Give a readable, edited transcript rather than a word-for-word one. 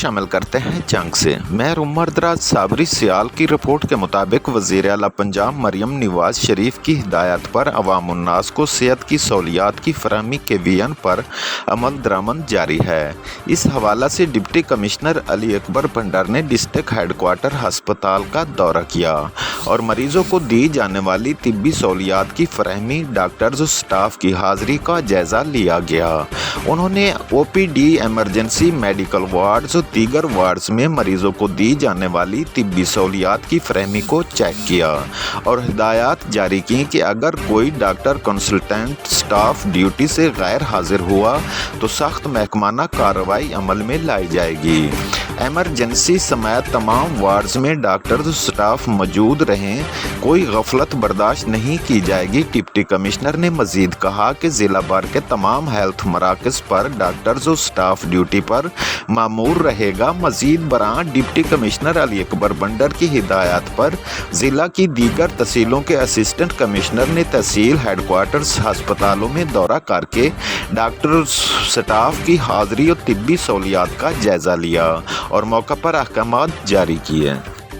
شامل کرتے ہیں جنگ سے۔ مہر عمر دراز صابری سیال کی رپورٹ کے مطابق وزیر اعلیٰ پنجاب مریم نواز شریف کی ہدایت پر عوام الناس کو صحت کی سہولیات کی فراہمی کے وژن پر عمل درآمد جاری ہے۔ اس حوالے سے ڈپٹی کمشنر علی اکبر بھنڈار نے ڈسٹرکٹ ہیڈ کوارٹر ہسپتال کا دورہ کیا اور مریضوں کو دی جانے والی طبی سہولیات کی فراہمی، ڈاکٹرز و اسٹاف کی حاضری کا جائزہ لیا گیا۔ انہوں نے O P D, emergency medical wards اور دیگر وارڈز میں مریضوں کو دی جانے والی طبی سہولیات کی فراہمی کو چیک کیا اور ہدایات جاری کی کہ اگر کوئی ڈاکٹر کنسلٹنٹ اسٹاف ڈیوٹی سے غیر حاضر ہوا تو سخت محکمانہ کارروائی عمل میں لائی جائے گی۔ ایمرجنسی سمیت تمام وارڈز میں ڈاکٹرز و اسٹاف موجود رہیں، کوئی غفلت برداشت نہیں کی جائے گی۔ ڈپٹی کمشنر نے مزید کہا کہ ضلع بھر کے تمام ہیلتھ مراکز پر ڈاکٹرز و اسٹاف ڈیوٹی پر مامور رہے گا۔ مزید برآں ڈپٹی کمشنر علی اکبر بھنڈار کی ہدایت پر ضلع کی دیگر تحصیلوں کے اسسٹنٹ کمشنر نے تحصیل ہیڈ کوارٹرز ہسپتالوں میں دورہ کر کے ڈاکٹرز اسٹاف کی حاضری اور طبی سہولیات کا جائزہ لیا اور موقع پر احکامات جاری کیے۔